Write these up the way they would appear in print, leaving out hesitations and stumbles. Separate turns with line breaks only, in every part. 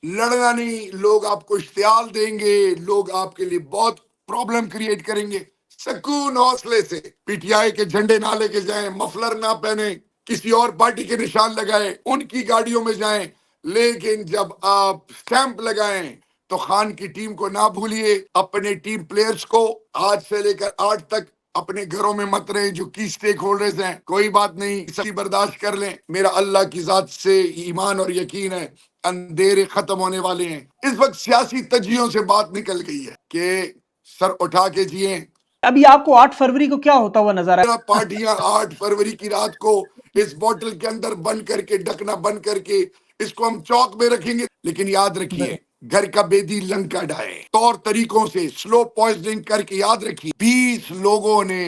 لڑنا نہیں، لوگ آپ کو اشتعال دیں گے، لوگ آپ کے لیے بہت پرابلم کریٹ کریں گے. سکون حوصلے سے پی ٹی آئی کے جھنڈے نہ لے کے جائیں، مفلر نہ پہنیں، کسی اور پارٹی کے نشان لگائیں، ان کی گاڑیوں میں جائیں، لیکن جب آپ سٹیمپ لگائیں تو خان کی ٹیم کو نہ بھولیے. اپنے ٹیم پلیئرز کو آج سے لے کر 8 تک اپنے گھروں میں مت رہیں. جو کی سٹیک ہولڈرز ہیں، کوئی بات نہیں، سبھی برداشت کر لیں. میرا اللہ کی ذات سے ایمان اور یقین ہے، اندھیرے ختم ہونے والے ہیں. اس وقت سیاسی تجزیوں سے بات نکل گئی ہے کہ سر اٹھا کے جیئیں.
ابھی آپ کو 8 فروری کو کیا ہوتا ہوا نظر آیا؟
پارٹیاں 8 فروری کی رات کو اس بوٹل کے اندر بند کر کے، ڈھکنا بند کر کے اس کو ہم چوک میں رکھیں گے. لیکن یاد رکھیے، گھر کا بیدی لنکا ڈھائے، طور طریقوں سے سلو پوائزننگ کر کے. یاد رکھیے 20 لوگوں نے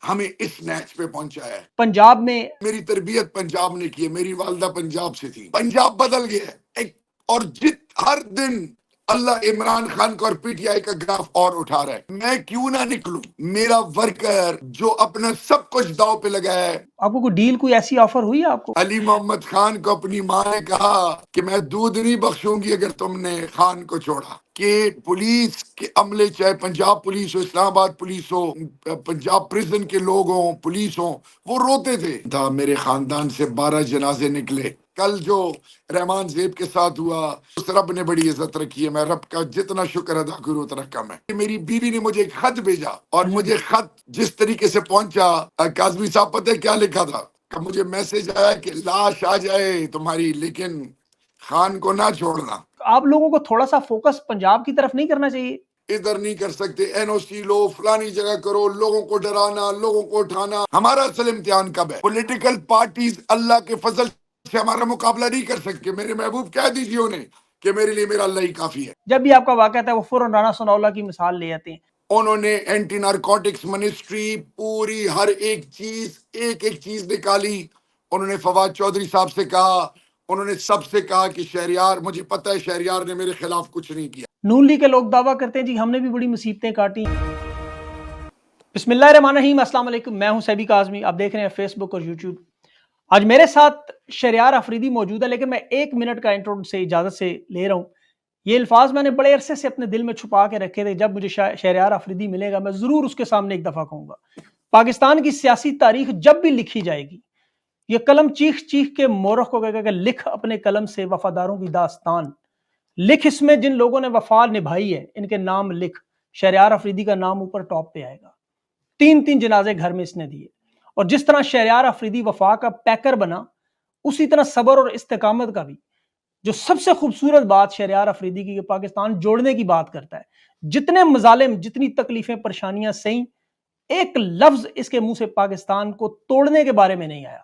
ہمیں اس نیچ پہ پہنچایا ہے.
پنجاب میں
میری تربیت پنجاب نے کی ہے، میری والدہ پنجاب سے تھی. پنجاب بدل گیا ہے اور ہر دن اللہ عمران خان کو اور پی ٹی آئی کا گراف اور اٹھا رہا ہے. میں کیوں نہ نکلوں؟ میرا ورکر جو اپنا سب کچھ داؤ پہ لگایا ہے.
آپ کو کوئی ڈیل، کوئی ایسی آفر ہوئی ہے آپ کو؟
علی محمد خان کو اپنی ماں نے کہا کہ میں دودھ نہیں بخشوں گی اگر تم نے خان کو چھوڑا. کہ پولیس کے عملے، چاہے پنجاب پولیس ہو، اسلام آباد پولیس ہو، پنجاب پریزن کے لوگ ہوں، پولیس ہوں، وہ روتے تھے. میرے خاندان سے 12 جنازے نکلے. کل جو رحمان زیب کے ساتھ ہوا، اس رب نے بڑی عزت رکھی ہے. میں رب کا جتنا شکر ادا کروں اتنا کم ہے. میری بیوی نے مجھے ایک خط بھیجا، اور مجھے خط جس طریقے سے پہنچا، کاظمی صاحب پتہ ہے کیا لکھا تھا؟ کہ مجھے میسج آیا کہ لاش آ جائے تمہاری، لیکن خان کو نہ چھوڑنا.
آپ لوگوں کو تھوڑا سا فوکس پنجاب کی طرف نہیں کرنا چاہیے؟
ادھر نہیں کر سکتے، این او سی لو، فلانی جگہ کرو، لوگوں کو ڈرانا، لوگوں کو اٹھانا. ہمارا اصل امتحان کب ہے؟ پولیٹیکل پارٹیز اللہ کے فضل سے ہمارا مقابلہ نہیں کر سکتے. میرے محبوب کہہ دیجیے انہیں کہ میرے لیے میرا اللہ ہی کافی ہے.
جب بھی آپ کا واقعہ تھا وہ فوراً رانا ثناء اللہ کی مثال لے آتے ہیں.
انہوں نے اینٹی نارکوٹکس منسٹری پوری ہر ایک چیز نکالی. انہوں نے فواد چودھری صاحب سے کہا، انہوں نے سب سے کہا کہ شہریار، مجھے پتہ ہے شہریار نے میرے خلاف کچھ نہیں کیا.
نون لیگ کے لوگ دعویٰ کرتے ہیں جی ہم نے بھی بڑی مصیبتیں کاٹی. بسم اللہ الرحمن الرحیم. السلام علیکم، میں ہوں سیبی کاظمی، آپ دیکھ رہے ہیں فیس بک اور یوٹیوب. آج میرے ساتھ شہریار افریدی موجود ہے، لیکن میں 1 منٹ کا انٹرو سے اجازت سے لے رہا ہوں. یہ الفاظ میں نے بڑے عرصے سے اپنے دل میں چھپا کے رکھے تھے. جب مجھے شہریار افریدی ملے گا میں ضرور اس کے سامنے ایک دفعہ کہوں گا. پاکستان کی سیاسی تاریخ جب بھی لکھی جائے گی، یہ قلم چیخ چیخ کے مورخ کو کہے گا کہ لکھ اپنے قلم سے وفاداروں کی داستان، لکھ اس میں جن لوگوں نے وفا نبھائی ہے ان کے نام لکھ. شہریار افریدی کا نام اوپر ٹاپ پہ آئے گا. 3 جنازے گھر میں اس نے دیے، اور جس طرح شہریار افریدی وفا کا پیکر بنا، اسی طرح صبر اور استقامت کا بھی. جو سب سے خوبصورت بات شہریار افریدی کی، پاکستان جوڑنے کی بات کرتا ہے. جتنے مظالم، جتنی تکلیفیں، پریشانیاں سہیں، ایک لفظ اس کے منہ سے پاکستان کو توڑنے کے بارے میں نہیں آیا.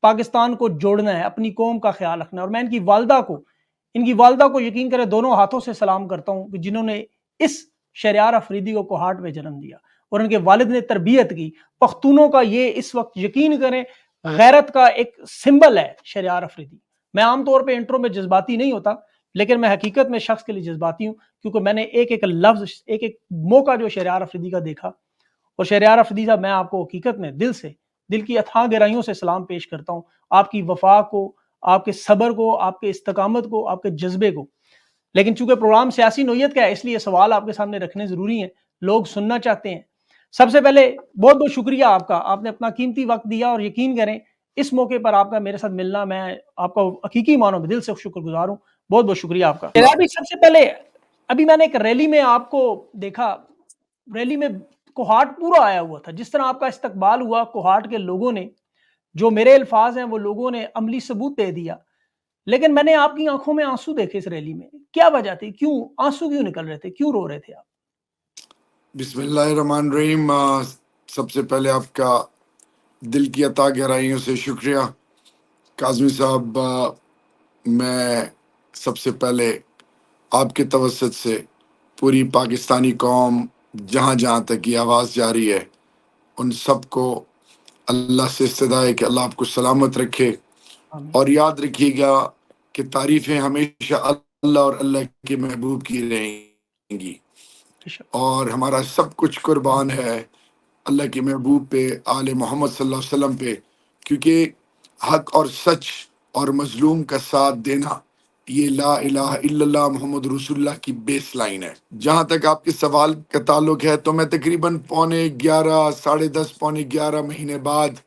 پاکستان کو جوڑنا ہے، اپنی قوم کا خیال رکھنا ہے. اور میں ان کی والدہ کو یقین کرے دونوں ہاتھوں سے سلام کرتا ہوں کہ جنہوں نے اس شہریار افریدی کو کوہاٹ میں جنم دیا، اور ان کے والد نے تربیت کی. پختونوں کا یہ اس وقت یقین کریں غیرت کا ایک سمبل ہے شہریار افریدی. میں عام طور پہ انٹرو میں جذباتی نہیں ہوتا، لیکن میں حقیقت میں شخص کے لیے جذباتی ہوں، کیونکہ میں نے ایک لفظ، ایک موقع جو شہریار افریدی کا دیکھا. اور شہریار افریدی صاحب، میں آپ کو حقیقت میں دل کی اتھاہ گہرائیوں سے سلام پیش کرتا ہوں، آپ کی وفا کو، آپ کے صبر کو، آپ کے استقامت کو، آپ کے جذبے کو. لیکن چونکہ پروگرام سیاسی نوعیت کا ہے، اس لیے سوال آپ کے سامنے رکھنے ضروری ہیں، لوگ سننا چاہتے ہیں. سب سے پہلے بہت بہت شکریہ آپ کا، آپ نے اپنا قیمتی وقت دیا، اور یقین کریں اس موقع پر آپ کا میرے ساتھ ملنا، میں آپ کا حقیقی معنوں میں دل سے شکر گزار ہوں. بہت بہت شکریہ آپ کا. سب سے پہلے ابھی میں نے ایک ریلی میں آپ کو دیکھا، ریلی میں کوہاٹ پورا آیا ہوا تھا. جس طرح آپ کا استقبال ہوا کوہاٹ کے لوگوں نے، جو میرے الفاظ ہیں وہ لوگوں نے عملی ثبوت دے دیا. لیکن میں نے آپ کی آنکھوں میں آنسو دیکھے اس ریلی میں. کیا وجہ تھی؟ کیوں آنسو کیوں نکل رہے تھے؟ کیوں رو رہے تھے آپ؟
بسم اللہ الرحمن الرحیم. سب سے پہلے آپ کا دل کی عطا گہرائیوں سے شکریہ کاظمی صاحب. میں سب سے پہلے آپ کے توسط سے پوری پاکستانی قوم، جہاں جہاں تک یہ آواز جاری ہے، ان سب کو اللہ سے استدعا ہے کہ اللہ آپ کو سلامت رکھے. اور یاد رکھیے گا کہ تعریفیں ہمیشہ اللہ اور اللہ کے محبوب کی رہیں گی، اور ہمارا سب کچھ قربان ہے اللہ کے محبوب پہ، آل محمد صلی اللہ علیہ وسلم پہ. کیونکہ حق اور سچ اور مظلوم کا ساتھ دینا یہ لا الہ الا اللہ محمد رسول اللہ کی بیس لائن ہے۔ جہاں تک آپ کے سوال کا تعلق ہے تو میں تقریباً 10:15 10:30 11:15 مہینے بعد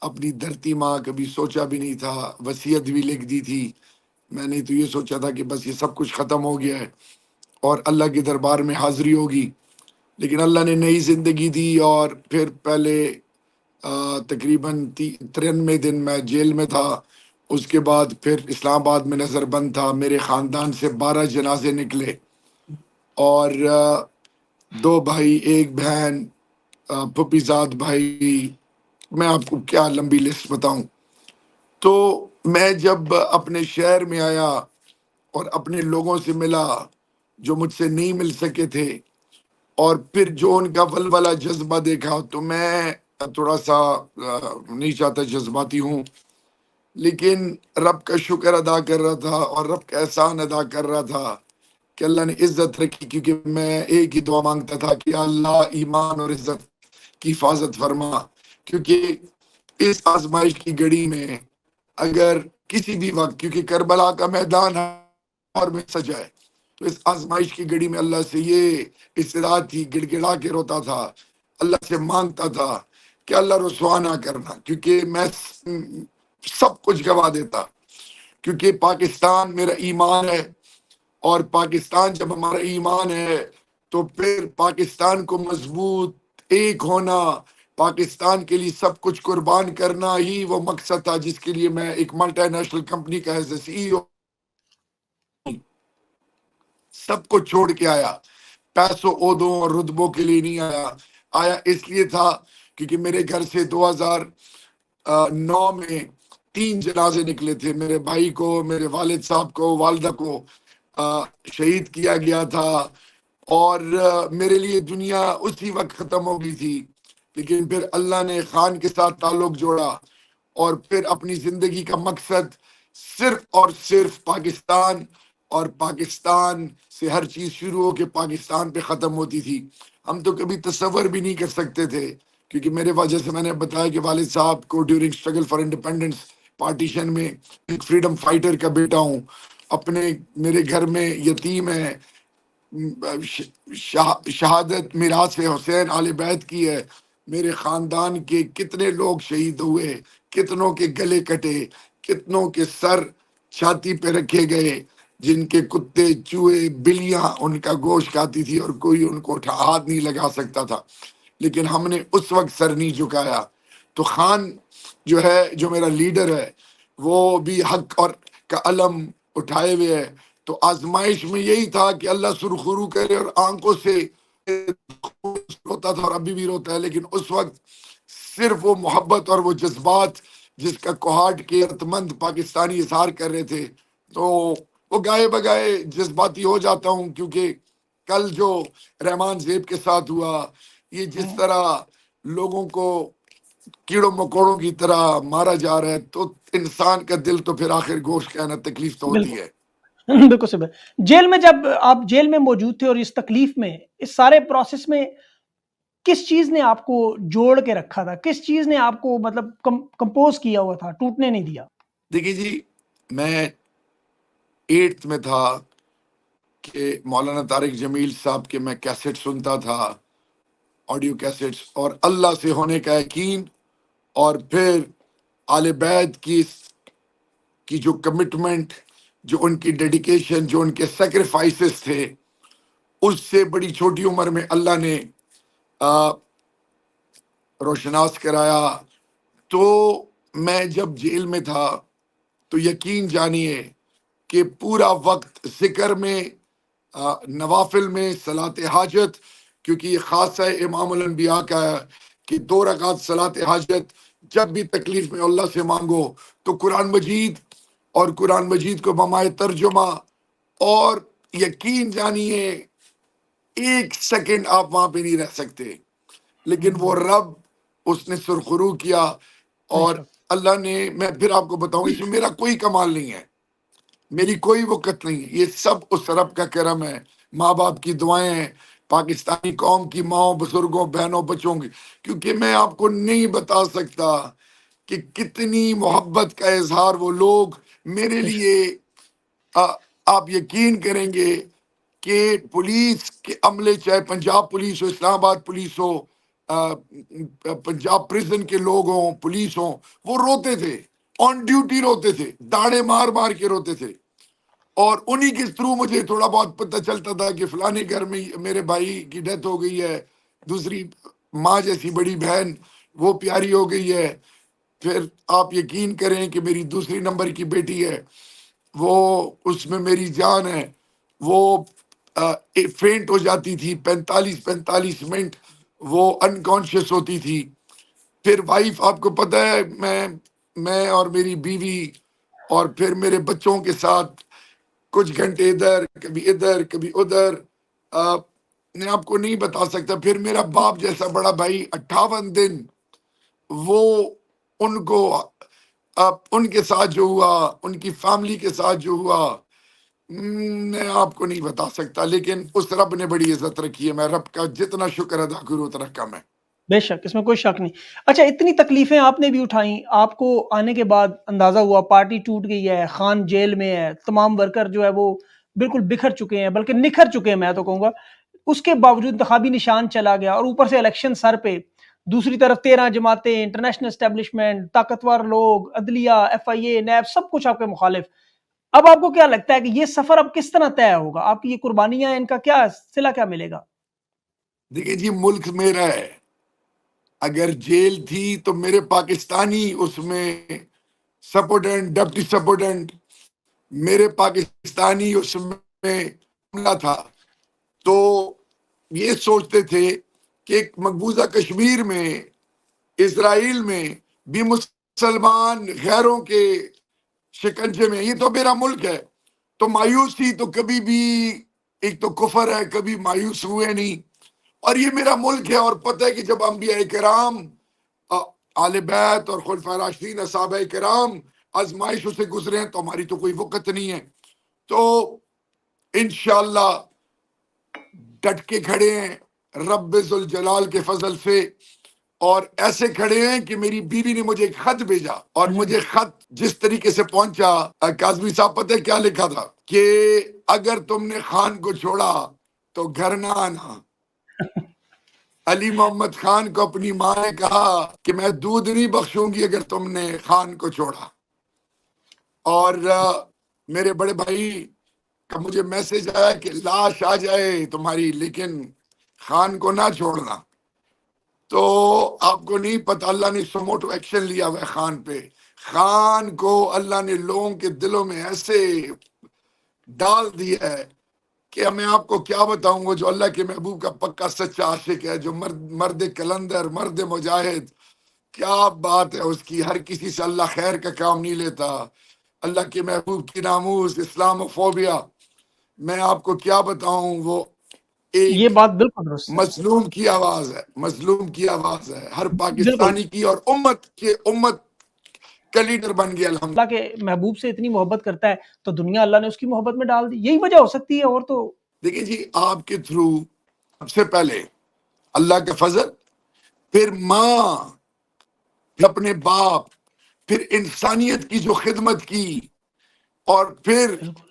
اپنی دھرتی ماں، کبھی سوچا بھی نہیں تھا، وصیت بھی لکھ دی تھی میں نے، تو یہ سوچا تھا کہ بس یہ سب کچھ ختم ہو گیا ہے اور اللہ کے دربار میں حاضری ہوگی، لیکن اللہ نے نئی زندگی دی۔ اور پھر پہلے تقریباً 93 دن میں جیل میں تھا، اس کے بعد پھر اسلام آباد میں نظر بند تھا، میرے خاندان سے 12 جنازے نکلے، اور 2 بھائی 1 بہن، پھپھی زاد بھائی، میں آپ کو کیا لمبی لسٹ بتاؤں۔ تو میں جب اپنے شہر میں آیا اور اپنے لوگوں سے ملا جو مجھ سے نہیں مل سکے تھے، اور پھر جو ان کا ولولہ جذبہ دیکھا، تو میں تھوڑا سا نہیں چاہتا جذباتی ہوں، لیکن رب کا شکر ادا کر رہا تھا اور رب کا احسان ادا کر رہا تھا کہ اللہ نے عزت رکھی، کیونکہ میں ایک ہی دعا مانگتا تھا کہ اللہ ایمان اور عزت کی حفاظت فرما، کیونکہ اس آزمائش کی گھڑی میں اگر کسی بھی وقت، کیونکہ کربلا کا میدان اور میں سجا ہے، تو اس آزمائش کی گھڑی میں اللہ سے یہ استدعا تھی، گڑ گڑا کے روتا تھا، اللہ سے مانگتا تھا کہ اللہ رسوا نہ کرنا، کیونکہ میں سب کچھ گوا دیتا، کیونکہ پاکستان میرا ایمان ہے، اور پاکستان جب ہمارا ایمان ہے تو پھر پاکستان کو مضبوط ایک ہونا، پاکستان کے لیے سب کچھ قربان کرنا ہی وہ مقصد تھا جس کے لیے میں ایک ملٹی نیشنل کمپنی کا ایز سی ای او سب کو چھوڑ کے آیا۔ پیسوں عہدوں اور رتبوں کے لیے نہیں آیا، آیا اس لیے تھا کیونکہ میرے گھر سے 2009 میں 3 جنازے نکلے تھے، میرے بھائی کو، میرے والد صاحب کو، والدہ کو شہید کیا گیا تھا، اور میرے لیے دنیا اسی وقت ختم ہو گئی تھی، لیکن پھر اللہ نے خان کے ساتھ تعلق جوڑا، اور پھر اپنی زندگی کا مقصد صرف اور صرف پاکستان، اور پاکستان سے ہر چیز شروع ہو کے پاکستان پہ ختم ہوتی تھی۔ ہم تو کبھی تصور بھی نہیں کر سکتے تھے، کیونکہ میرے وجہ سے میں نے بتایا کہ والد صاحب کو during struggle for independence partition میں ایک فریڈم فائٹر کا بیٹا ہوں، اپنے میرے گھر میں یتیم ہے، شہادت میراث حسین آل بیت کی ہے، میرے خاندان کے کتنے لوگ شہید ہوئے، کتنوں کے گلے کٹے، کتنوں کے سر چھاتی پہ رکھے گئے، جن کے کتے چوہے بلیاں ان کا گوشت کھاتی تھی اور کوئی ان کو ہاتھ نہیں لگا سکتا تھا، لیکن ہم نے اس وقت سر نہیں جھکایا۔ تو خان جو ہے، جو میرا لیڈر ہے، وہ بھی حق اور کا علم اٹھائے ہوئے ہے۔ تو آزمائش میں یہی تھا کہ اللہ سرخرو کرے، اور آنکھوں سے روتا تھا اور ابھی بھی روتا ہے، لیکن اس وقت صرف وہ محبت اور وہ جذبات جس کا کوہاٹ کے مند پاکستانی اظہار کر رہے تھے، تو وہ گائے بگائے جذباتی ہو جاتا ہوں، کیونکہ کل جو رحمان زیب کے ساتھ ہوا، یہ جس طرح لوگوں کو کیڑوں مکوڑوں کی طرح مارا جا رہا ہے، تو انسان کا دل تو پھر آخر گوشت کہنا، تکلیف تو ہوتی ہے۔
بالکل صحیح۔ جیل میں جب آپ جیل میں موجود تھے اور اس تکلیف میں، اس سارے پروسیس میں کس چیز نے آپ کو جوڑ کے رکھا تھا؟ کس چیز نے آپ کو مطلب کمپوز کیا ہوا تھا، ٹوٹنے نہیں دیا؟
دیکھیے جی، میں 8th میں تھا کہ مولانا طارق جمیل صاحب کے میں کیسٹ سنتا تھا، آڈیو کیسٹس، اور اللہ سے ہونے کا یقین، اور پھر آل بیت کی جو کمٹمنٹ، جو ان کی ڈیڈیکیشن، جو ان کے سیکریفائسز تھے، اس سے بڑی چھوٹی عمر میں اللہ نے روشناس کرایا۔ تو میں جب جیل میں تھا تو یقین جانیے کہ پورا وقت ذکر میں، نوافل میں، صلاۃ حاجت، کیونکہ یہ خاصہ امام الانبیاء کا ہے کہ 2 رکعت صلاۃ حاجت جب بھی تکلیف میں اللہ سے مانگو تو قرآن مجید، اور قرآن مجید کو بمائے ترجمہ، اور یقین جانیے 1 سیکنڈ آپ وہاں پہ نہیں رہ سکتے، لیکن وہ رب، اس نے سرخرو کیا، اور اللہ نے، میں پھر آپ کو بتاؤں، اس میں میرا کوئی کمال نہیں ہے، میری کوئی وقت نہیں ہے، یہ سب اس رب کا کرم ہے، ماں باپ کی دعائیں ہیں، پاکستانی قوم کی ماؤں، بزرگوں، بہنوں، بچوں کی، کیونکہ میں آپ کو نہیں بتا سکتا کہ کتنی محبت کا اظہار وہ لوگ میرے لیے آپ یقین کریں گے کہ پولیس کے عملے، چاہے پنجاب پولیس ہو، اسلام آباد پولیس ہو، پنجاب پریزن کے لوگ ہوں، پولیس ہوں، وہ روتے تھے، آن ڈیوٹی روتے تھے، داڑے مار مار کے روتے تھے. اور انہی کے تھرو مجھے تھوڑا بہت پتہ چلتا تھا کہ فلانے گھر میں میرے بھائی کی ڈیتھ ہو گئی ہے، دوسری ماں جیسی بڑی بہن وہ پیاری ہو گئی ہے. پھر آپ یقین کریں کہ میری دوسری نمبر کی بیٹی ہے، وہ اس میں میری جان ہے، وہ فینٹ ہو جاتی تھی، 45 منٹ وہ انکانشیس ہوتی تھی. پھر وائف، آپ کو پتہ ہے، میں اور میری بیوی اور پھر میرے بچوں کے ساتھ کچھ گھنٹے ادھر کبھی ادھر. میں آپ کو نہیں بتا سکتا. پھر میرا باپ جیسا بڑا بھائی 58 دن وہ ان کو ان کے ساتھ جو ہوا، ان کی فیملی کے ساتھ جو ہوا، میں آپ کو نہیں بتا سکتا. لیکن اس رب نے بڑی عزت رکھی ہے. میں رب کا جتنا شکر ادا کروں اتنا کم ہے.
بے شک، اس میں کوئی شک نہیں. اچھا، اتنی تکلیفیں آپ نے بھی اٹھائیں، آپ کو آنے کے بعد اندازہ ہوا پارٹی ٹوٹ گئی ہے، خان جیل میں ہے، تمام ورکر جو ہے وہ بالکل بکھر چکے ہیں، بلکہ نکھر چکے ہیں میں تو کہوں گا. اس کے باوجود انتخابی نشان چلا گیا، اور اوپر سے الیکشن سر پہ، دوسری طرف 13 جماعتیں، انٹرنیشنل اسٹیبلشمنٹ، طاقتور لوگ، عدلیہ، ایف آئی اے، نیب، سب کچھ آپ کے مخالف. اب آپ کو کیا لگتا ہے کہ یہ سفر اب کس طرح طے ہوگا؟ آپ کی یہ قربانیاں، ان کا کیا صلہ کیا ملے گا؟
دیکھیں جی، ملک میرا ہے. اگر جیل تھی تو میرے پاکستانی اس میں سپورٹنٹ، ڈپٹی سپورٹنٹ میرے پاکستانی اس میں حملہ تھا. تو یہ سوچتے تھے کہ مقبوضہ کشمیر میں، اسرائیل میں بھی مسلمان غیروں کے شکنجے میں. یہ تو میرا ملک ہے. تو مایوسی تو کبھی بھی، ایک تو کفر ہے، کبھی مایوس ہوئے نہیں. اور یہ میرا ملک ہے. اور پتہ ہے کہ جب انبیاء کرام، آل بیت اور خلفائے راشدین، اصحابہ کرام آزمائشوں سے گزرے ہیں، تو ہماری تو کوئی وقت نہیں ہے. تو انشاءاللہ ڈٹ کے کھڑے ہیں رب ذوالجلال کے فضل سے. اور ایسے کھڑے ہیں کہ میری بیوی نے مجھے ایک خط بھیجا، اور مجھے خط جس طریقے سے پہنچا، کاظمی صاحب پتہ ہے کیا لکھا تھا؟ کہ اگر تم نے خان کو چھوڑا تو گھر نہ آنا. علی محمد خان کو اپنی ماں نے کہا کہ میں دودھ نہیں بخشوں گی اگر تم نے خان کو چھوڑا. اور میرے بڑے بھائی کا مجھے میسج آیا کہ لاش آ جائے تمہاری، لیکن خان کو نہ چھوڑنا. تو آپ کو نہیں پتا، اللہ نے سموٹو ایکشن لیا ہوا ہے خان پہ. خان کو اللہ نے لوگوں کے دلوں میں ایسے ڈال دیا ہے کہ میں آپ کو کیا بتاؤں. وہ جو اللہ کے محبوب کا پکا سچا عاشق ہے، جو مرد کلندر، مرد مجاہد، کیا بات ہے اس کی. ہر کسی سے اللہ خیر کا کام نہیں لیتا. اللہ کے محبوب کی ناموس، اسلام و فوبیا، میں آپ کو کیا بتاؤں. وہ
یہ
ایک
بات بالکل درست ہے.
مظلوم کی آواز ہے، مظلوم کی آواز ہے، ہر
بالکل،
پاکستانی کی، اور امت کا لیڈر بن گیا الحمد.
اللہ کے محبوب سے اتنی محبت کرتا ہے تو دنیا اللہ نے اس کی محبت میں ڈال دی. یہی وجہ ہو سکتی ہے، اور تو
دیکھیں جی، آپ کے تھرو سب سے پہلے اللہ کا فضل، پھر ماں، پھر اپنے باپ، پھر انسانیت کی جو خدمت کی، اور پھر
بالکل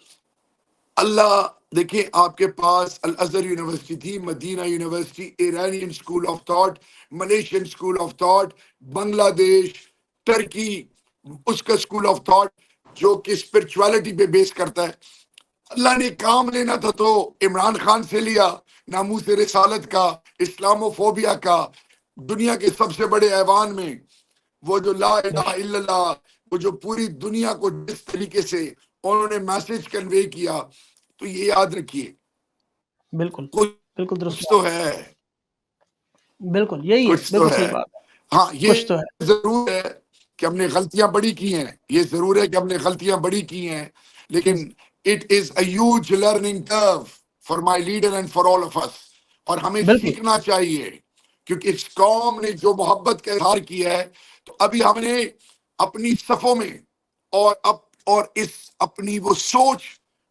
اللہ. دیکھیں، آپ کے پاس الازہر یونیورسٹی تھی، Medina university, Iranian school of thought, Malaysian school of thought, Bangladesh, ترکی، اس کا اسکول آف تھاٹ جو کہ اسپرچوالٹی پہ بیس کرتا ہے. اللہ نے کام لینا تھا تو عمران خان سے لیا، ناموس رسالت کا، اسلام و فوبیا کا. دنیا کے سب سے بڑے ایوان میں وہ جو لا الہ الا اللہ، وہ جو پوری دنیا کو جس طریقے سے انہوں نے میسج کنوے کیا. تو یہ یاد رکھیے،
بالکل بالکل درست
کچھ
بات.
تو ہے،
بالکل یہی ہے،
کچھ تو
بالکل صحیح
ہے.
بات ہے.
ہاں، یہ
کچھ تو ہے.
ضرور ہے کہ ہم نے غلطیاں بڑی کی ہیں، یہ ضرور ہے کہ ہم نے غلطیاں بڑی کی ہیں، لیکن it is a huge learning curve for my leader and for all of us. اور ہمیں
بالکل
سیکھنا چاہیے، کیونکہ اس قوم نے جو محبت کا اظہار کیا ہے، تو ابھی ہم نے اپنی صفوں میں اور اس اپنی وہ سوچ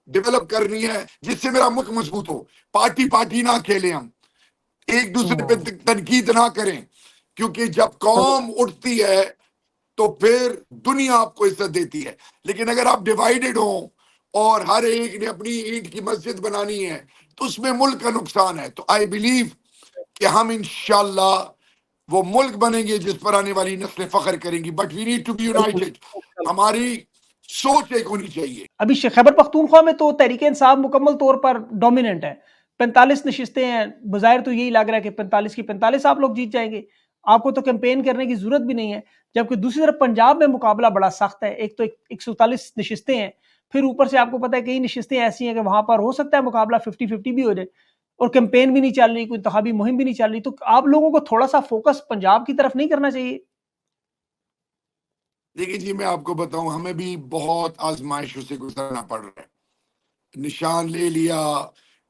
ڈیولپ کرنی ہے جس سے میرا ملک مضبوط ہو. پارٹی نہ کھیلیں، ہم ایک دوسرے پہ تنقید نہ کریں، کیونکہ جب قوم اٹھتی ہے تو پھر دنیا آپ کو عزت دیتی ہے. لیکن اگر آپ ڈیوائیڈڈ ہوں اور ہر ایک نے اپنی اینٹ کی مسجد بنانی ہے تو اس میں ملک کا نقصان ہے. تو آئی بلیو کہ ہم انشاءاللہ وہ ملک بنیں گے جس پر آنے والی نسلیں فخر کریں گی. But we need to be
بالکل
یونائٹڈ. ہماری سوچ ایک ہونی چاہیے.
ابھی خیبر پختونخوا میں تو تحریک انصاف مکمل طور پر ڈومیننٹ ہے. 45 نشستیں ہیں. بظاہر تو یہی لگ رہا ہے کہ 45 کی 45 آپ لوگ جیت جائیں گے. آپ کو تو کیمپین کرنے کی ضرورت بھی نہیں ہے. جبکہ دوسری طرف پنجاب میں مقابلہ بڑا سخت ہے. ایک تو 140 نشستیں ہیں, پھر اوپر سے آپ کو پتہ ہے کئی نشستیں ایسی ہیں کہ وہاں پر ہو سکتا ہے مقابلہ 50-50 بھی ہو جائے, اور کیمپین بھی نہیں چل رہی, کوئی انتخابی مہم بھی نہیں چل رہی. تو آپ لوگوں کو تھوڑا سا فوکس پنجاب کی طرف نہیں کرنا چاہیے؟
دیکھیے جی, میں آپ کو بتاؤں, ہمیں بھی بہت آزمائشوں سے گزرنا پڑ رہا ہے. نشان لے لیا,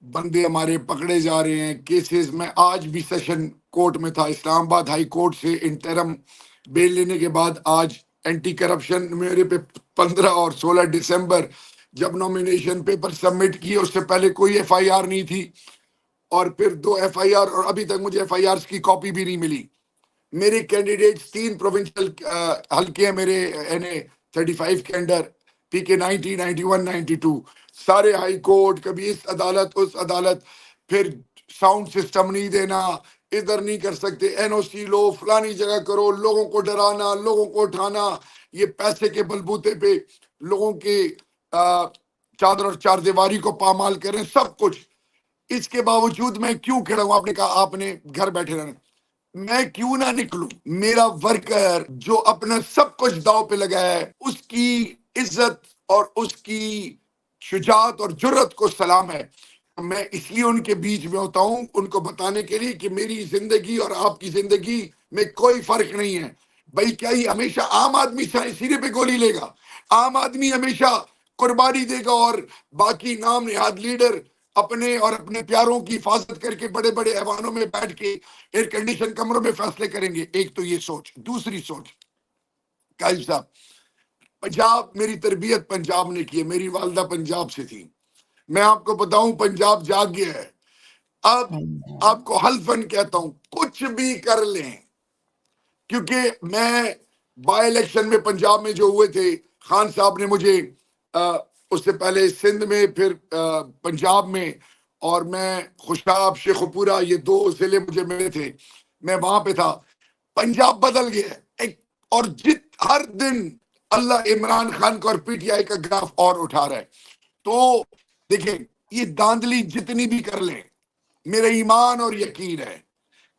بندے ہمارے پکڑے جا رہے ہیں کیسز میں. آج بھی سیشن کورٹ میں تھا اسلام آباد ہائی کورٹ سے انٹرم بیل لینے کے بعد. آج اینٹی کرپشن میرے پہ 15 اور 16 دسمبر جب نومینیشن پیپر سبمٹ کیے, اس سے پہلے کوئی ایف آئی آر نہیں تھی, اور پھر 2 ایف آئی آر, اور ابھی تک مجھے ایف آئی آر کی کاپی بھی نہیں ملی. میرے کینڈیڈیٹس 3 پروونشل حلقے ہیں میرے NA-35 کے انڈر, PK 90, 91, 92, سارے ہائی کورٹ, کبھی اس عدالت اس عدالت. پھر ساؤنڈ سسٹم نہیں دینا, ادھر نہیں کر سکتے, NOC لو, فلانی جگہ کرو, لوگوں کو ڈرانا, لوگوں کو اٹھانا, یہ پیسے کے بلبوتے پہ لوگوں کے چادر اور چار دیواری کو پامال کریں, سب کچھ. اس کے باوجود میں کیوں کھڑا ہوں؟ آپ نے کہا آپ نے گھر بیٹھے رہنا, میں کیوں نہ نکلوں؟ میرا ورکر جو اپنا سب کچھ داؤ پہ لگایا ہے, اس کی عزت اور اس کی شجاعت اور جرت کو سلام ہے. میں اس لیے ان کے بیچ میں ہوتا ہوں, ان کو بتانے کے لیے کہ میری زندگی اور آپ کی زندگی میں کوئی فرق نہیں ہے. بھائی کیا ہی ہمیشہ عام آدمی سینے پہ گولی لے گا؟ عام آدمی ہمیشہ قربانی دے گا, اور باقی نام نہاد لیڈر اپنے اور اپنے پیاروں کی حفاظت کر کے بڑے بڑے ایوانوں میں بیٹھ کے ایئر کنڈیشن کمروں میں فیصلے کریں گے. ایک تو یہ سوچ. دوسری سوچ, قائم صاحب, پنجاب, میری تربیت پنجاب نے کی ہے, میری والدہ پنجاب سے تھی. میں آپ کو بتاؤں پنجاب جاگ گیا ہے. اب آپ کو حلفاً کہتا ہوں, کچھ بھی کر لیں, کیونکہ میں بائی الیکشن میں پنجاب میں جو ہوئے تھے, خان صاحب نے مجھے اس سے پہلے سندھ میں, پھر پنجاب میں, اور میں خوشاب شیخوپورہ, یہ 2 ضلع مجھے ملے تھے, میں وہاں پہ تھا. پنجاب بدل گیا ایک, اور ہر دن اللہ عمران خان کو اور PTI کا گراف اور اٹھا رہا ہے. تو دیکھیں, یہ داندلی جتنی بھی کر لیں, میرا ایمان اور یقین ہے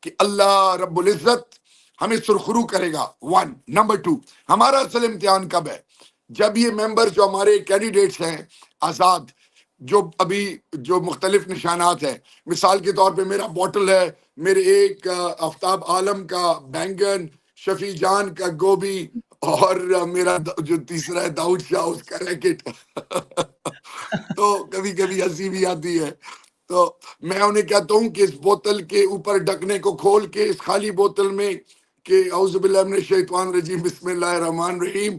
کہ اللہ رب العزت ہمیں سرخرو کرے گا. 1 نمبر 2, ہمارا اصل امتحان کب ہے؟ جب یہ ممبر جو ہمارے کینڈیڈیٹس ہیں آزاد, جو ابھی جو مختلف نشانات ہیں, مثال کے طور پہ میرا بوٹل ہے, میرے ایک آفتاب عالم کا بینگن, شفیع جان کا گوبھی, اور میرا جو تیسرا ہے داؤد شاہ اس کا ریکٹ. تو کبھی کبھی ہنسی بھی آتی ہے. تو میں انہیں کہتا ہوں کہ اس بوتل کے اوپر ڈھکنے کو کھول کے اس خالی بوتل میں کہ اعوذ باللہ من الشیطان الرجیم بسم اللہ الرحمن الرحیم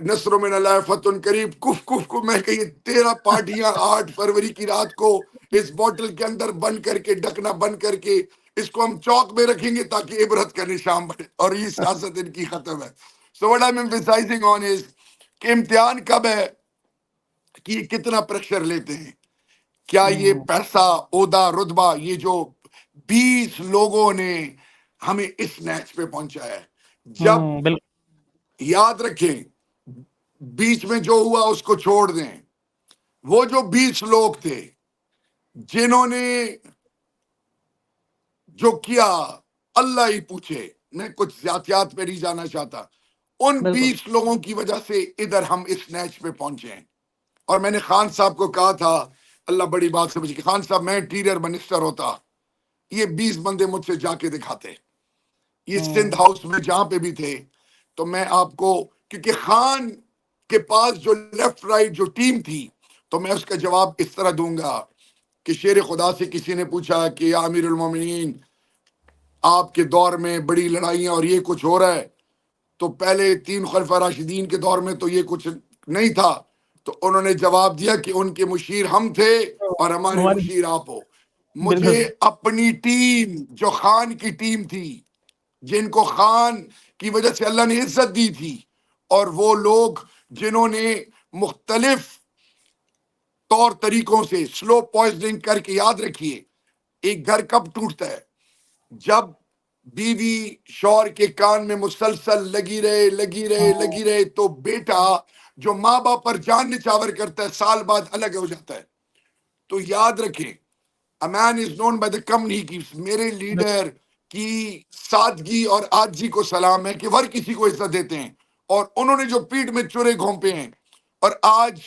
نصر من اللہ فتح قریب, کف کف کو میں کہ یہ 13 پارٹیاں 8 فروری کی رات کو اس بوتل کے اندر بند کر کے, ڈھکنا بند کر کے, اس کو ہم چوک میں رکھیں گے تاکہ عبرت کا نشان بنے, اور یہ سیاست ان کی ختم ہے. So what I'm emphasizing on is کہ امتحان کب ہے, کہ یہ کتنا پریشر لیتے ہیں. کیا یہ پیسہ, عہدہ, رتبہ, یہ جو 20 لوگوں نے ہمیں اس نیچ پہ پہنچایا ہے. جب یاد رکھیں, بیچ میں جو ہوا اس کو چھوڑ دیں. وہ جو 20 لوگ تھے جنہوں نے جو کیا, اللہ ہی پوچھے, میں کچھ ذاتیات پہ نہیں جانا چاہتا, ان 20 لوگوں کی وجہ سے ادھر ہم اس نیچ پہ پہنچے ہیں. اور میں نے خان صاحب کو کہا تھا, اللہ بڑی بات سمجھ کہ خان صاحب میں انٹیریئر منسٹر ہوتا, یہ 20 بندے مجھ سے جا کے دکھاتے, یہ سندھ ہاؤس میں جہاں پہ بھی تھے. تو میں آپ کو, کیونکہ خان کے پاس جو لیفٹ رائٹ جو ٹیم تھی, تو میں اس کا جواب اس طرح دوں گا کہ شیر خدا سے کسی نے پوچھا کہ یا امیر المومنین, آپ کے دور میں بڑی لڑائیاں اور یہ کچھ ہو رہا ہے, تو پہلے 3 خلفاء راشدین کے دور میں تو یہ کچھ نہیں تھا. تو انہوں نے جواب دیا کہ ان کے مشیر ہم تھے اور ہمارے مشیر آپ ہو. مجھے اپنی ٹیم, جو خان کی ٹیم تھی, جن کو خان کی وجہ سے اللہ نے عزت دی تھی, اور وہ لوگ جنہوں نے مختلف طور طریقوں سے سلو پوائزننگ کر کے. یاد رکھیے ایک گھر کب ٹوٹتا ہے؟ جب بیوی شوہر کے کان میں مسلسل لگی رہے تو بیٹا جو ماں باپ پر جان نچاور کرتا ہے سال بعد الگ ہو جاتا ہے. تو یاد رکھیں a man is known by the company he keeps. میرے لیڈر کی سادگی اور آجزی کو سلام ہے کہ وہ ہر کسی کو عزت دیتے ہیں، اور انہوں نے جو پیٹھ میں چورے گھونپے ہیں اور آج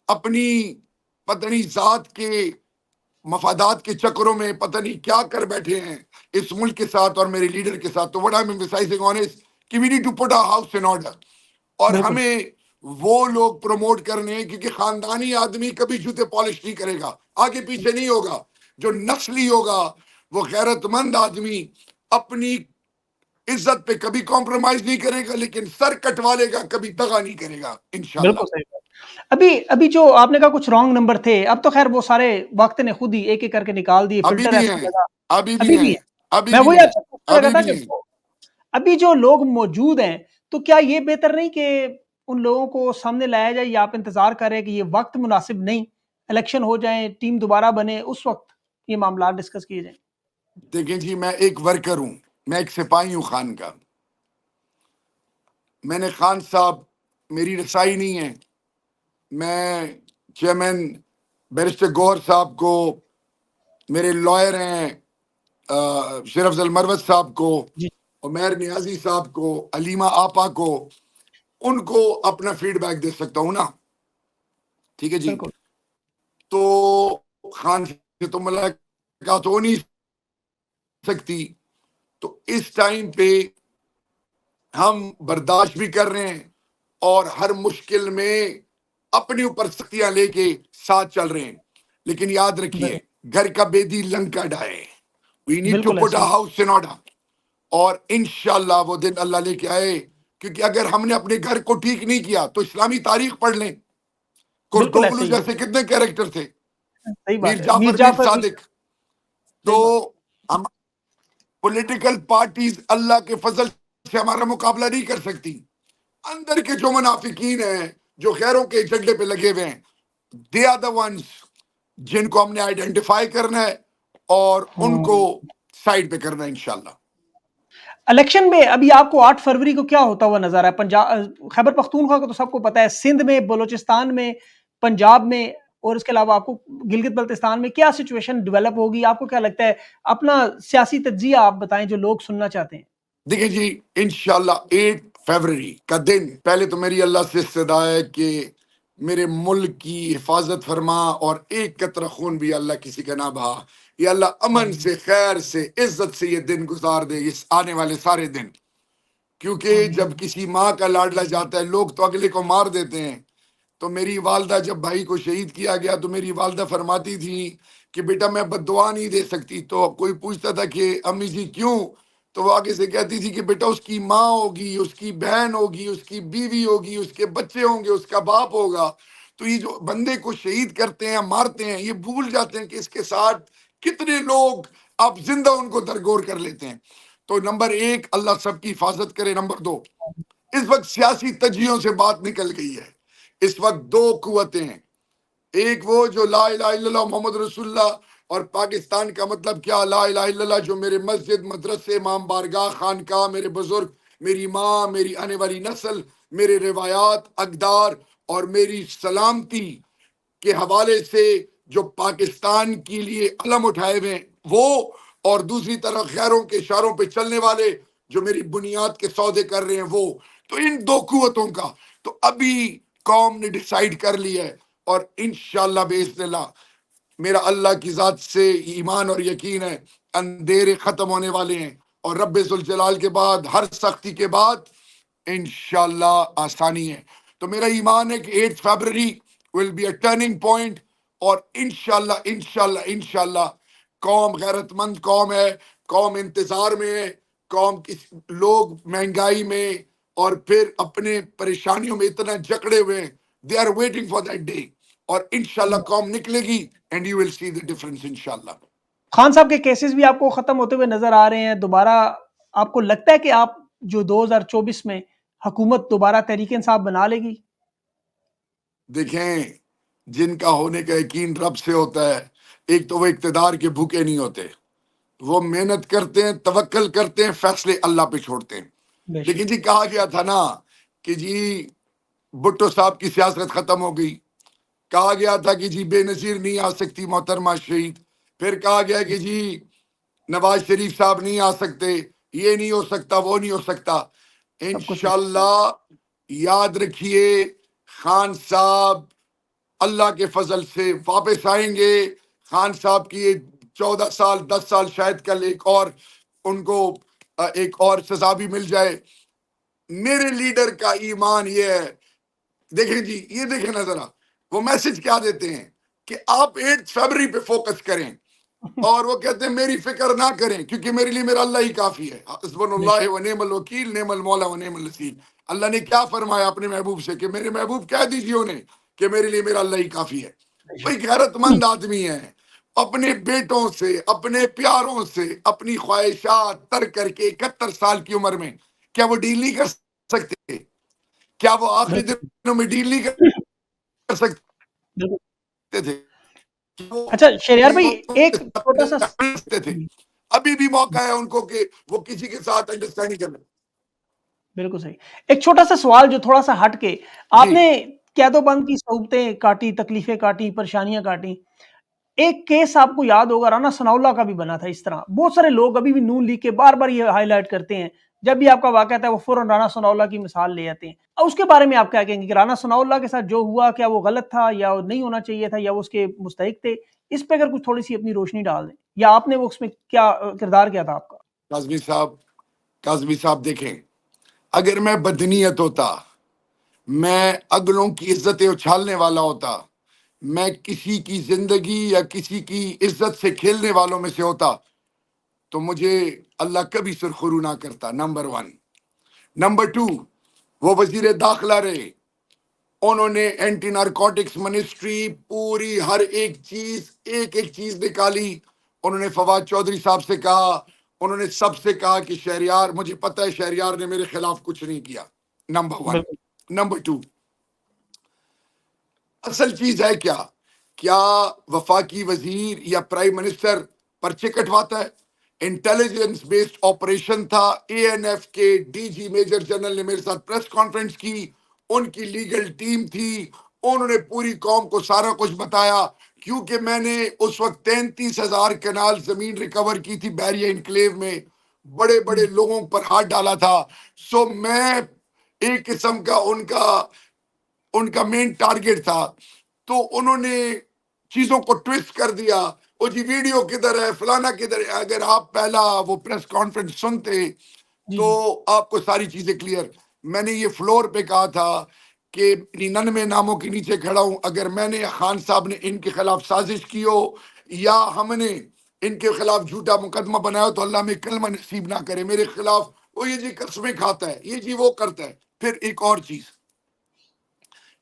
اپنی پتہ نہیں ذات کے مفادات کے چکروں میں پتہ نہیں کیا کر بیٹھے ہیں اس ملک کے ساتھ اور میرے لیڈر کے ساتھ. تو what I'm emphasizing on is کہ we need to put our house in order. اور
بالکل
ہمیں وہ لوگ پروموٹ کرنے ہیں کیونکہ خاندانی آدمی کبھی جوتے پالش نہیں کرے گا، آگے پیچھے نہیں ہوگا. جو نسلی ہوگا وہ غیرت مند آدمی اپنی عزت پہ کبھی کمپرومائز نہیں کرے گا، لیکن سر کٹوا لے گا، کبھی دغا نہیں کرے گا انشاءاللہ.
بالکل صحیح بات. ابھی جو آپ نے کہا کچھ رانگ نمبر تھے، اب تو خیر وہ سارے وقت نے خود ہی ایک ایک کر کے نکال دیے،
ابھی
فلٹر
بھی
ایسا
ہیں،
لگا.
ابھی بھی
ابھی بھی
ہیں،
ہے.
ابھی
میں
بھی
وہی
ہیں،
آپ سے پوچھنے لگا
ابھی
تھا
بھی
کہ
ہیں.
ابھی جو لوگ موجود ہیں تو کیا یہ بہتر نہیں کہ ان لوگوں کو سامنے لایا جائے، یا آپ انتظار کریں کہ یہ وقت مناسب نہیں، الیکشن ہو جائیں، ٹیم دوبارہ بنے، اس وقت یہ معاملات ڈسکس کیے جائیں؟
دیکھیں جی میں ایک ورکر ہوں، میں ایک سپاہی ہوں خان کا. میں نے خان صاحب میری رسائی نہیں ہے، میں چیئرمین بیرسٹر گوہر صاحب کو، میرے لائر ہیں شیر افضل مروت صاحب کو،
جی
عمیر نیازی صاحب کو، علیمہ آپا کو، ان کو اپنا فیڈ بیک دے سکتا ہوں نا. ٹھیک ہے جی.
بالکل
تو خان سے تو ملاقات ہو نہیں سکتی. تو اس ٹائم پہ ہم برداشت بھی کر رہے ہیں اور ہر مشکل میں اپنے اوپر سختیاں لے کے ساتھ چل رہے ہیں. لیکن یاد رکھیے گھر کا بیدی لنکا ڈائے. وی نیڈ ٹو
بالکل
پٹ
ایسے
ا
ہی.
House in order. اور انشاءاللہ وہ دن اللہ لے کے آئے، کیونکہ اگر ہم نے اپنے گھر کو ٹھیک نہیں کیا تو اسلامی تاریخ پڑھ لیں،
بالکل
کرتوغلو
ایسے ہی.
جیسے کتنے کیریکٹر تھے،
صحیح
میر
بات ہے. میر
جعفر میر
جعفر بھی.
صادق. تو
صحیح بات.
ہم پولیٹیکل پارٹیز اللہ کے فضل سے ہمارا مقابلہ نہیں کر سکتی. اندر کے جو منافقین ہیں جو غیروں کے ایجنڈے پہ لگے ہوئے ہیں، دے آر دا ونس جن کو ہم نے آئیڈینٹیفائی کرنا ہے اور ان کو سائڈ پہ کرنا ہے انشاءاللہ.
الیکشن میں ابھی آپ کو 8 فروری کو کیا ہوتا ہوا نظر ہے؟ پنجاب، خیبر پختونخوا کو تو سب کو پتا ہے، سندھ میں، بلوچستان میں، پنجاب میں، اور اس کے علاوہ آپ کو گلگت بلتستان میں کیا سچویشن ڈیولپ ہوگی؟ آپ کو کیا لگتا ہے؟ اپنا سیاسی تجزیہ آپ بتائیں جو لوگ سننا چاہتے ہیں.
دیکھیں جی انشاءاللہ 8 فروری کا دن، پہلے تو میری اللہ سے استدعا ہے کہ میرے ملک کی حفاظت فرما اور ایک قطرہ خون بھی اللہ کسی کا نہ بہا. یا اللہ امن سے، خیر سے، عزت سے یہ دن گزار دے، اس آنے والے سارے دن. کیونکہ جب کسی ماں کا لاڈلا جاتا ہے لوگ تو اگلے کو مار دیتے ہیں. تو میری والدہ جب بھائی کو شہید کیا گیا تو میری والدہ فرماتی تھی کہ بیٹا میں بد دعا نہیں دے سکتی. تو کوئی پوچھتا تھا کہ امی جی کیوں؟ تو وہ آگے سے کہتی تھی کہ بیٹا اس کی ماں ہوگی، اس کی بہن ہوگی، اس کی بیوی ہوگی، اس کے بچے ہوں گے، اس کا باپ ہوگا. تو یہ جو بندے کو شہید کرتے ہیں، مارتے ہیں، یہ بھول جاتے ہیں کہ اس کے ساتھ کتنے لوگ اب زندہ ان کو درگور کر لیتے ہیں. تو نمبر 1 اللہ سب کی حفاظت کرے. نمبر 2 اس وقت سیاسی تجزیوں سے بات نکل گئی ہے. اس وقت 2 قوتیں ہیں، ایک وہ جو لا الہ الا اللہ محمد رسول اللہ، اور پاکستان کا مطلب کیا لا الہ الا اللہ، جو میرے مسجد، مدرسے، امام بارگاہ، خانقاہ، میرے بزرگ، میری ماں، میری آنے والی نسل، میرے روایات، اقدار اور میری سلامتی کے حوالے سے جو پاکستان کے لیے علم اٹھائے ہوئے ہیں وہ، اور دوسری طرف غیروں کے اشاروں پہ چلنے والے جو میری بنیاد کے سودے کر رہے ہیں وہ. تو ان 2 قوتوں کا تو ابھی قوم نے ڈیسائیڈ کر لی ہے، اور انشاءاللہ باذن اللہ میرا اللہ کی ذات سے ایمان اور یقین ہے اندھیرے ختم ہونے والے ہیں، اور رب ذوالجلال کے بعد، ہر سختی کے بعد انشاءاللہ آسانی ہے. تو میرا ایمان ہے کہ 8 فروری will be a turning point. اور انشاءاللہ انشاءاللہ انشاءاللہ قوم غیرت مند قوم ہے، قوم انتظار میں ہے، قوم لوگ مہنگائی میں اور پھر اپنے پریشانیوں میں اتنا جکڑے ہوئے ہیں. they are waiting for that day. اور انشاءاللہ قوم نکلے گی and you will see the difference انشاءاللہ.
خان صاحب کے کیسز بھی آپ کو ختم ہوتے ہوئے نظر آ رہے ہیں. دوبارہ آپ کو لگتا ہے کہ آپ جو 2024 میں حکومت دوبارہ تحریک انصاف بنا لے گی؟
دیکھیں جن کا ہونے کا یقین رب سے ہوتا ہے، ایک تو وہ اقتدار کے بھوکے نہیں ہوتے، وہ محنت کرتے ہیں، توکل کرتے ہیں، فیصلے اللہ پہ چھوڑتے ہیں۔
بے
لیکن
شک
جی کہا گیا تھا نا کہ جی بھٹو صاحب کی سیاست ختم ہو گئی، کہا گیا تھا کہ جی بے نظیر نہیں آ سکتی محترمہ شہید، پھر کہا گیا کہ جی نواز شریف صاحب نہیں آ سکتے، یہ نہیں ہو سکتا، وہ نہیں ہو سکتا۔
سب کچھ ہے۔
انشاءاللہ یاد رکھیے، خان صاحب اللہ کے فضل سے واپس آئیں گے۔ خان صاحب کی 14 سال 10 سال شاید کل ایک اور ان کو ایک اور سزا بھی مل جائے۔ میرے لیڈر کا ایمان یہ ہے، دیکھیں جی یہ دیکھیں نا ذرا، وہ میسج کیا دیتے ہیں کہ آپ 8 فروری پہ فوکس کریں، اور وہ کہتے ہیں میری فکر نہ کریں کیونکہ میرے لیے میرا اللہ ہی کافی ہے، حسبنا
بے
اللہ
شک
و نعم الوکیل نعم المولا و نعم النصیر۔ اللہ نے کیا فرمایا اپنے محبوب سے کہ میرے محبوب کہہ دیجیے انہیں کہ میرے لیے میرا اللہ ہی کافی ہے۔
بے
بھئی
شک
غیرت مند آدمی ہے، اپنے بیٹوں سے اپنے پیاروں سے اپنی خواہشات ترک کر کے 71 سال کی عمر میں کیا وہ ڈیل نہیں کر سکتے؟ کیا وہ آخری
بالکل
دنوں میں ڈیل نہیں کر سکتے
بالکل۔
تھے؟ وہ
اچھا شہریار بھائی،
چیزوں
ایک چھوٹا سا
سے سکتے تھے؟ ابھی بھی موقع ہے ان کو کہ وہ کسی کے ساتھ انڈرسٹینڈنگ کریں۔
بالکل صحیح۔ ایک چھوٹا سا سوال جو تھوڑا سا ہٹ کے، آپ
جی
نے قید و بند کی صعوبتیں کاٹی، تکلیفیں کاٹی، پریشانیاں کاٹی۔ ایک کیس آپ کو یاد ہوگا، رانا ثناء اللہ کا بھی بنا تھا اس طرح۔ بہت سارے لوگ ابھی بھی نون لیگ کے بار بار یہ ہائی لائٹ کرتے ہیں، جب بھی آپ کا واقعہ تھا وہ فوراً رانا ثناء اللہ کی مثال لے آتے ہیں۔ اور اس کے بارے میں آپ کیا کہیں گے کہ رانا ثناء اللہ کے ساتھ جو ہوا، کیا وہ غلط تھا یا وہ نہیں ہونا چاہیے تھا، یا وہ اس کے مستحق تھے؟ اس پہ اگر کچھ تھوڑی سی اپنی روشنی ڈال دیں، یا آپ نے وہ اس میں کیا کردار کیا تھا آپ کا؟
کاظمی صاحب دیکھیں، اگر میں بدنیت ہوتا، میں اگلوں کی عزتیں اچھالنے والا ہوتا، میں کسی کی زندگی یا کسی کی عزت سے کھیلنے والوں میں سے ہوتا، تو مجھے اللہ کبھی سرخرو نہ کرتا، نمبر 1۔ نمبر 2، وہ وزیر داخلہ رہے، انہوں نے اینٹی نارکوٹکس منسٹری پوری ہر ایک چیز نکالی۔ انہوں نے فواد چودھری صاحب سے کہا، انہوں نے سب سے کہا کہ شہریار، مجھے پتہ ہے شہریار نے میرے خلاف کچھ نہیں کیا، نمبر 1۔
بالکل
نمبر 2، اصل چیز ہے کیا وفاقی وزیر یا پرائم منسٹر پرچے کٹواتا ہے؟ انٹیلیجنس بیسڈ آپریشن تھا، اے این ایف کے ڈی جی میجر جنرل نے میرے ساتھ پریس کانفرنس کی، ان کی لیگل ٹیم تھی، انہوں نے پوری قوم کو سارا کچھ بتایا، کیونکہ میں نے اس وقت 33,000 کنال زمین ریکور کی تھی بیریا انکلیو میں، بڑے بڑے لوگوں پر ہاتھ ڈالا تھا۔ سو میں ایک قسم کا ان کا مین ٹارگٹ تھا، تو انہوں نے چیزوں کو ٹویسٹ کر دیا، وہ جی ویڈیو کدھر ہے، فلانا کدھر ہے۔ اگر آپ پہلا وہ پریس کانفرنس سنتے
جی
تو
جی
آپ کو ساری چیزیں کلیئر۔ میں نے یہ فلور پہ کہا تھا کہ 99 ناموں کے نیچے کھڑا ہوں، اگر میں نے خان صاحب نے ان کے خلاف سازش کی ہو یا ہم نے ان کے خلاف جھوٹا مقدمہ بنایا ہو تو اللہ میں کلمہ نصیب نہ کرے میرے خلاف۔ وہ یہ جی قسمیں کھاتا ہے، یہ جی وہ کرتا ہے۔ پھر ایک اور چیز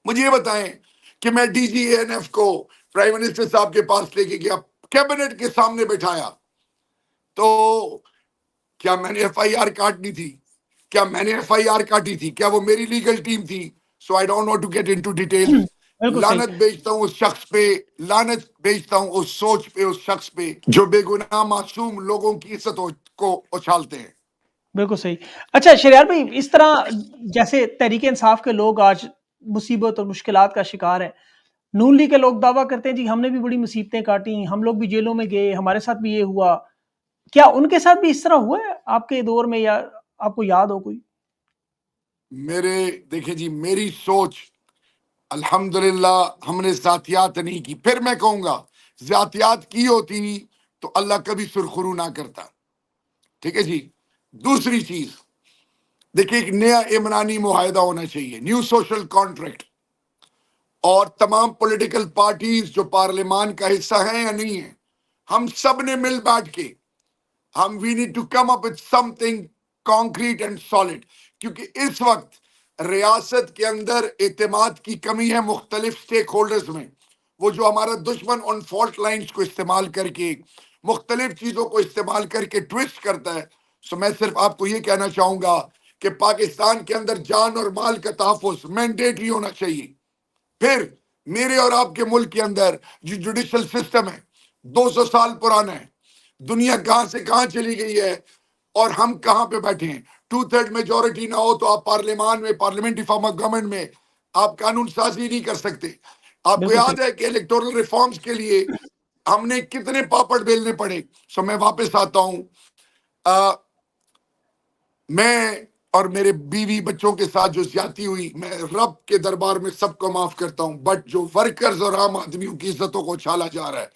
مجھے یہ بتائیں کہ میں ڈی جی اے این ایف کو پرائم منسٹر صاحب کے پاس لے کے گیا، کیبنٹ کے سامنے بٹھایا، تو کیا میں نے ایف آئی آر کاٹنی تھی؟ کیا میں نے ایف آئی آر کاٹی تھی؟ کیا وہ میری لیگل ٹیم تھی؟ So I don't want to get into details.
بالکل صحیح۔
لعنت بیچتا ہوں اس شخص پہ، لعنت بیچتا ہوں اس سوچ پہ، اس شخص پہ جو بے گناہ معصوم لوگوں کی عزت کو اچھالتے ہیں۔
بالکل صحیح۔ اچھا شریار بھائی، اس طرح جیسے تحریک انصاف کے لوگ آج مصیبت اور مشکلات کا شکار ہیں، نون لیگ کے لوگ دعویٰ کرتے ہیں جی ہم نے بھی بڑی مصیبتیں کاٹیں، ہم لوگ بھی جیلوں میں گئے، ہمارے ساتھ بھی یہ ہوا۔ کیا ان کے ساتھ بھی اس طرح ہوا ہے آپ کے دور میں، یا آپ کو یاد ہو کوئی؟
دیکھیں جی میری سوچ، الحمدللہ ہم نے ذاتیات نہیں کی، پھر میں کہوں گا ذاتیات کی ہوتی تو اللہ کبھی سرخرو نہ کرتا، ٹھیک ہے جی۔ دوسری چیز دیکھیں، ایک نیا عمرانی معاہدہ ہونا چاہیے، نیو سوشل کانٹریکٹ، اور تمام پولیٹیکل پارٹیز جو پارلیمان کا حصہ ہیں یا نہیں ہیں، ہم سب نے مل بیٹھ کے we need to come up with something concrete and solid, کیونکہ اس وقت ریاست کے اندر اعتماد کی کمی ہے مختلف سٹیک ہولڈرز میں۔ وہ جو ہمارا دشمن ان فالٹ لائنز کو استعمال کر کے، مختلف چیزوں کو استعمال کر کے ٹویسٹ کرتا ہے۔ سو میں صرف آپ کو یہ کہنا چاہوں گا کہ پاکستان کے اندر جان اور مال کا تحفظ مینڈیٹری ہونا چاہیے۔ پھر میرے اور آپ کے ملک کے اندر جو جوڈیشل سسٹم ہے 200 سال پرانا ہے، دنیا کہاں سے کہاں چلی گئی ہے اور ہم کہاں پہ بیٹھے ہیں۔ 2/3 میجورٹی نہ ہو تو آپ پارلیمان میں، پارلیمنٹری فارم آف گورنمنٹ میں آپ قانون سازی نہیں کر سکتے۔ آپ کو
بالکل
یاد
صحیح۔
ہے کہ الیکٹورل ریفارمز کے لیے ہم نے کتنے پاپڑ بیلنے پڑے۔ سو میں واپس آتا ہوں، میں اور میرے بیوی بچوں کے ساتھ جو زیادتی ہوئی، میں رب کے دربار میں سب کو معاف کرتا ہوں، بٹ جو ورکرز اور عام آدمیوں کی عزتوں کو چھالا جا رہا ہے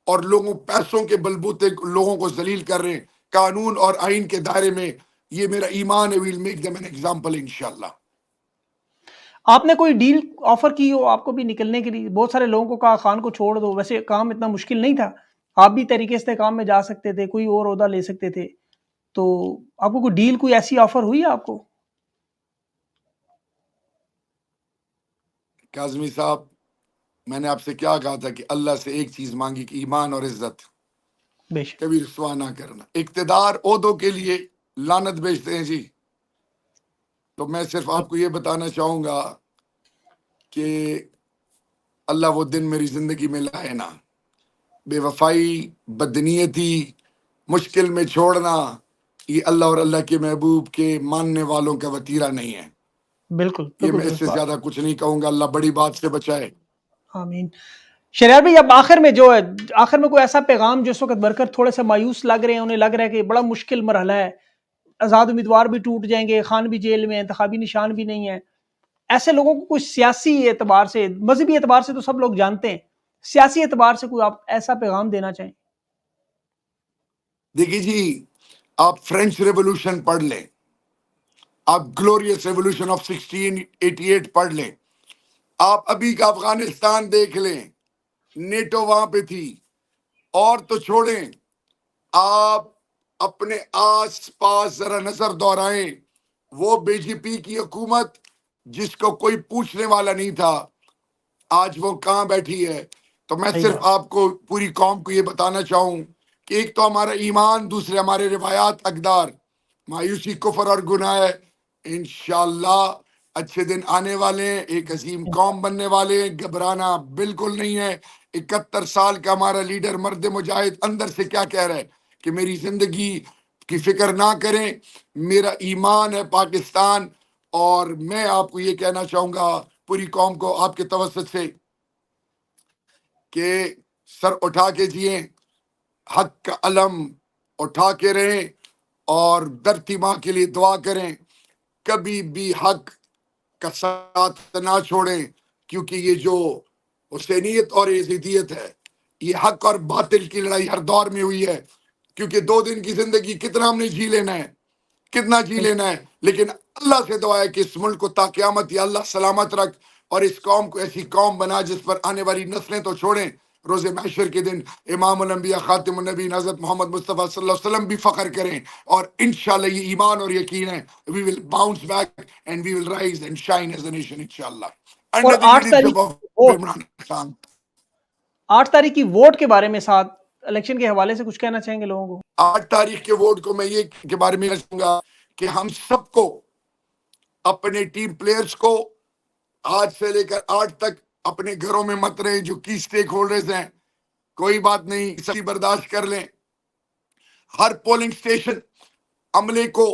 اور لوگوں پیسوں کے بلبوتے لوگوں کو ذلیل کر رہے ہیں قانون اور آئین کے دائرے میں، یہ میرا ایمان ہے، we'll make them an example انشاءاللہ۔
آپ نے کوئی ڈیل آفر کی ہو آپ کو بھی نکلنے کے لیے؟ بہت سارے لوگوں کو کہا خان کو چھوڑ دو، ویسے کام اتنا مشکل نہیں تھا، آپ بھی طریقے سے کام میں جا سکتے تھے، کوئی اور عہدہ لے سکتے تھے، تو آپ کو کوئی ڈیل، کوئی ایسی آفر ہوئی ہے آپ کو؟
کاظمی صاحب، میں نے آپ سے کیا کہا تھا کہ اللہ سے ایک چیز مانگی کہ ایمان اور عزت،
بے شک۔
کبھی رسوا نہ کرنا۔ اقتدار عہدوں کے لیے لعنت بیچتے ہیں جی، تو میں صرف آپ کو یہ بتانا چاہوں گا کہ اللہ وہ دن میری زندگی میں لائے نا، بے وفائی، بدنیتی، مشکل میں چھوڑنا، یہ اللہ اور اللہ کے محبوب کے ماننے والوں کا وتیرہ نہیں ہے۔
بالکل
یہ
بالکل
میں اس
درست
سے
بات۔
زیادہ کچھ نہیں کہوں گا، اللہ بڑی بات سے بچائے۔
آمین۔ شریار بھائی، اب آخر میں جو ہے، آخر میں کوئی ایسا پیغام جو اس وقت ورکر تھوڑے سے مایوس لگ رہے ہیں، انہیں لگ رہا ہے کہ بڑا مشکل مرحلہ ہے، آزاد امیدوار بھی ٹوٹ جائیں گے، خان بھی جیل میں، انتخابی نشان بھی نہیں ہے، ایسے لوگوں کو کوئی سیاسی اعتبار سے، مذہبی اعتبار سے تو سب لوگ جانتے ہیں، سیاسی اعتبار سے کوئی آپ ایسا پیغام دینا چاہیں؟
دیکھیے جی، آپ فرینچ ریولوشن پڑھ لیں، آپ گلوریس ریولوشن آف 1688 پڑھ لیں، آپ ابھی کا افغانستان دیکھ لیں، نیٹو وہاں پہ تھی، اور تو چھوڑیں، آپ اپنے آس پاس ذرا نظر دورائیں، وہ بی جے پی کی حکومت جس کو کوئی پوچھنے والا نہیں تھا، آج وہ کہاں بیٹھی ہے۔ تو میں
صحیح
صرف
بات۔
آپ کو، پوری قوم کو یہ بتانا چاہوں کہ ایک تو ہمارا ایمان، دوسرے ہمارے روایات، اقدار، مایوسی کفر اور گناہ ہے۔ انشاءاللہ اچھے دن آنے والے ہیں، ایک عظیم قوم بننے والے ہیں، گھبرانا بالکل نہیں ہے۔ 71 سال کا ہمارا لیڈر مرد مجاہد اندر سے کیا کہہ رہا ہے کہ میری زندگی کی فکر نہ کریں، میرا ایمان ہے پاکستان۔ اور میں آپ کو یہ کہنا چاہوں گا پوری قوم کو آپ کے توسط سے کہ سر اٹھا کے جئیں، حق کا علم اٹھا کے رہیں، اور دھرتی ماں کے لیے دعا کریں، کبھی بھی حق کا ساتھ نہ چھوڑیں، کیونکہ یہ جو حسینیت اور یزیدیت ہے، یہ حق اور باطل کی لڑائی ہر دور میں ہوئی ہے، کیونکہ 2 دن کی زندگی کتنا ہم نے جی لینا ہے، کتنا جی لینا ہے، لیکن اللہ سے دعا ہے کہ اس ملک کو تا قیامت یا اللہ سلامت رکھ، اور اس قوم کو ایسی قوم بنا جس پر آنے والی نسلیں تو چھوڑیں، روز محشر کے دن امام الانبیاء خاتم النبی حضرت محمد مصطفیٰ صلی اللہ علیہ وسلم بھی فخر کریں۔ اور انشاءاللہ یہ ایمان اور یقین ہے، we will bounce back and we will rise and shine as a nation انشاءاللہ
اور
under the
8 تاریخ
leadership of
vote,
Imran Khan.
8 تاریخ کی ووٹ کے بارے میں، ساتھ الیکشن کے حوالے سے کچھ کہنا چاہیں گے لوگوں کو؟
8 تاریخ کے ووٹ کو میں یہ کے بارے میں کہوں گا کہ ہم سب کو، اپنے ٹیم پلیئرز کو، آج سے لے کر 8 تک اپنے گھروں میں مت رہیں، جو کی سٹیک ہولڈرز ہیں، کوئی بات نہیں، سبھی برداشت کر لیں، ہر پولنگ سٹیشن عملے کو،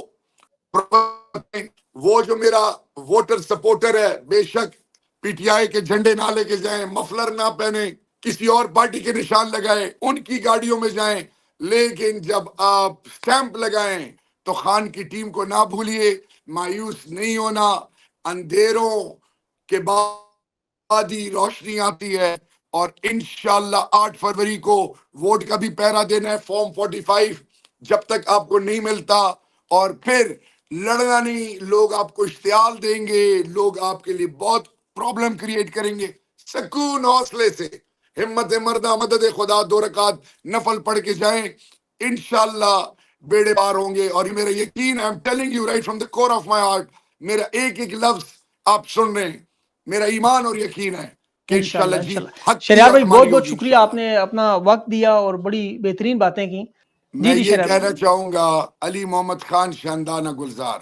وہ جو میرا ووٹر سپورٹر ہے، بے شک پی ٹی آئی کے جھنڈے نہ لے کے جائیں، مفلر نہ پہنیں، کسی اور پارٹی کے نشان لگائیں، ان کی گاڑیوں میں جائیں، لیکن جب آپ سٹیمپ لگائیں تو خان کی ٹیم کو نہ بھولیے، مایوس نہیں ہونا، اندھیروں کے بعد ہی روشنی آتی ہے، اور انشاءاللہ 8 فروری کو ووٹ کا بھی پہرا دینا ہے، فارم 45 جب تک آپ کو نہیں ملتا، اور پھر لڑنا نہیں، لوگ آپ کو اشتعال دیں گے، لوگ آپ کے لیے بہت پرابلم کریٹ کریں گے، سکون حوصلے سے، ہمت مردہ، مدد خدا، 2 رکعت نفل پڑھ کے جائیں، انشاءاللہ بیڑے پار ہوں گے۔ اور میرا یقین ہے، I'm telling you right from the core of my heart، میرا ایک ایک لفظ آپ سن رہے ہیں، میرا ایمان اور یقین ہے کہ
انشاءاللہ
انشاءاللہ
انشاءاللہ۔
جیت حق کی
شریار
اور
بھائی، بہت
ہماری
بہت
ہوگی
شکریہ، آپ
انشاءاللہ۔
نے اپنا وقت دیا اور بڑی بہترین باتیں کی۔ جی
میں
جی
یہ
شریار
کہنا
بھائی۔
چاہوں گا، علی محمد خان شاندانہ گلزار،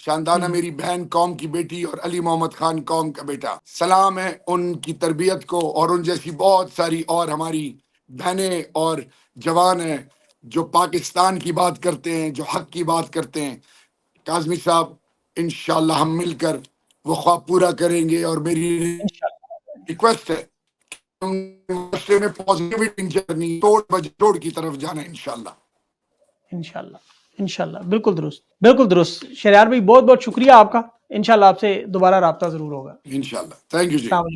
شاندانہ میری بہن قوم کی بیٹی اور علی محمد خان قوم کا بیٹا، سلام ہے ان کی تربیت کو، اور ان جیسی بہت ساری اور ہماری بہنیں اور جوان ہیں جو پاکستان کی بات کرتے ہیں، جو حق کی بات کرتے ہیں۔ کاظمی صاحب انشاءاللہ ہم مل کر وہ خواب پورا کریں گے، اور میری
انشاءاللہ
ریکویسٹ ہے معاشرے میں پازیٹیوٹی جرنی توڑ کی طرف جانا انشاءاللہ۔
انشاءاللہ انشاءاللہ بالکل درست شہریار بھائی، بہت بہت شکریہ آپ کا، انشاءاللہ آپ سے دوبارہ رابطہ ضرور ہوگا۔
انشاءاللہ، تھینک یو جی۔
السلام علیکم۔